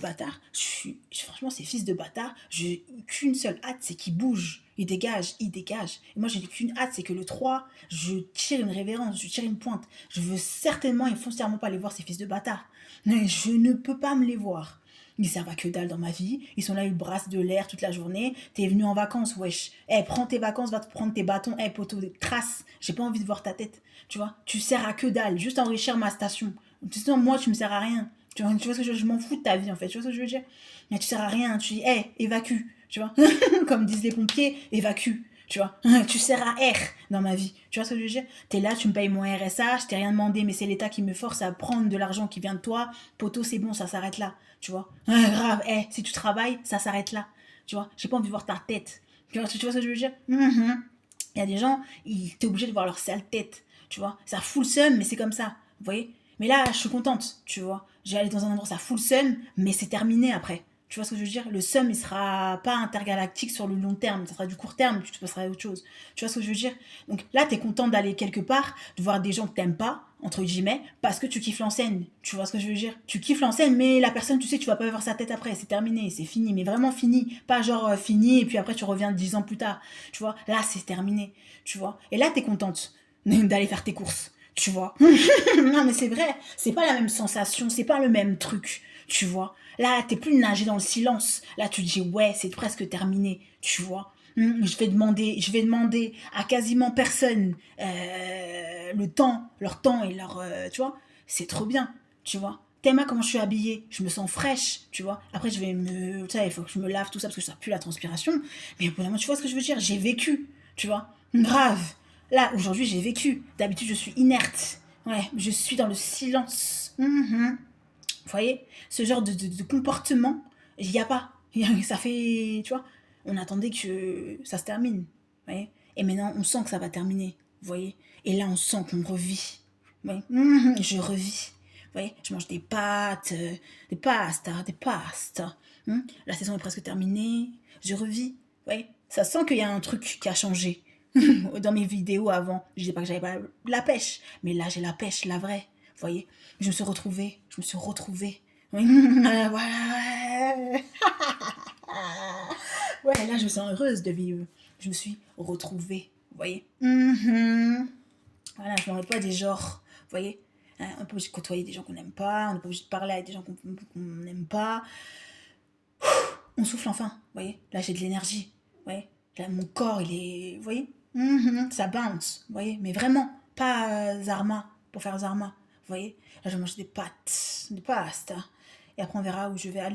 bâtards, franchement, ces fils de bâtards, j'ai qu'une seule hâte, c'est qu'ils bougent. Ils dégagent, ils dégagent. Et moi, j'ai qu'une hâte, c'est que le 3, je tire une révérence, je tire une pointe. Je veux certainement et foncièrement pas les voir, ces fils de bâtards. Mais je ne peux pas me les voir. Ils servent à que dalle dans ma vie. Ils sont là, ils brassent de l'air toute la journée. T'es venu en vacances, wesh. Eh, prends tes vacances, va te prendre tes bâtons. Eh, poteau, trace. J'ai pas envie de voir ta tête. Tu vois, tu sers à que dalle, juste à enrichir ma station. Sinon, moi, tu me sers à rien. Tu vois ce que je m'en fous de ta vie, en fait. Tu vois ce que je veux dire? Mais tu sers à rien. Tu dis, eh, évacue. Tu vois? Comme disent les pompiers, évacue. Tu vois? Tu sers à R dans ma vie. Tu vois ce que je veux dire? T'es là, tu me payes mon RSA, je t'ai rien demandé, mais c'est l'État qui me force à prendre de l'argent qui vient de toi. Poto, c'est bon, ça s'arrête là. Tu vois? Grave, eh, si tu travailles, ça s'arrête là. Tu vois? J'ai pas envie de voir ta tête. Tu vois ce que je veux dire? Il y a des gens, t'es obligé de voir leur sale tête. Tu vois? Ça fout le seum, mais c'est comme ça. Vous voyez? Mais là, je suis contente, tu vois. J'ai allé dans un endroit, ça fout le seum, mais c'est terminé après. Tu vois ce que je veux dire? Le seum, il sera pas intergalactique sur le long terme, ça sera du court terme, tu te passeras à autre chose. Tu vois ce que je veux dire? Donc là, t'es content d'aller quelque part, de voir des gens que t'aimes pas, entre guillemets, parce que tu kiffes l'enseigne. Tu vois ce que je veux dire? Tu kiffes l'enseigne, mais la personne, tu sais, tu vas pas voir sa tête après, c'est terminé, c'est fini, mais vraiment fini. Pas genre fini, et puis après tu reviens 10 ans plus tard. Tu vois? Là, c'est terminé. Tu vois? Et là, t'es contente d'aller faire tes courses. Tu vois? Non, mais c'est vrai, c'est pas la même sensation, c'est pas le même truc, tu vois. Là, t'es plus nager dans le silence. Là, tu te dis, ouais, c'est presque terminé, tu vois. Je vais demander à quasiment personne le temps, leur temps et leur, tu vois. C'est trop bien, tu vois. T'aimes comment je suis habillée, je me sens fraîche, tu vois. Après, tu sais, il faut que je me lave tout ça parce que ça pue la transpiration. Mais au bout d'un moment, tu vois ce que je veux dire? J'ai vécu, tu vois. Grave. Là, aujourd'hui, j'ai vécu. D'habitude, je suis inerte. Ouais, je suis dans le silence. Vous voyez? Ce genre de comportement, il n'y a pas. Ça fait, tu vois, on attendait que ça se termine. Vous voyez? Et maintenant, on sent que ça va terminer. Vous voyez? Et là, on sent qu'on revit. Vous voyez? Je revis. Vous voyez? Je mange des pâtes, des pastas, des pastas. La saison est presque terminée. Je revis. Vous voyez? Ça sent qu'il y a un truc qui a changé. Dans mes vidéos avant, je disais pas que j'avais pas la pêche, mais là j'ai la pêche, la vraie. Vous voyez, je me suis retrouvée, je me suis retrouvée. Oui, voilà. Ouais, là je me sens heureuse de vivre. Je me suis retrouvée, vous voyez. Voilà, je ne m'en mets pas des genres, vous voyez. On n'est pas obligé de côtoyer des gens qu'on n'aime pas, on n'est pas obligé de parler avec des gens qu'on n'aime pas. On souffle enfin, vous voyez. Là j'ai de l'énergie, vous voyez. Là mon corps il est, vous voyez. Ça bounce, vous voyez. Mais vraiment, pas Zarma, pour faire Zarma, vous voyez. Là je mange des pâtes, des pastes. Et après on verra où je vais aller.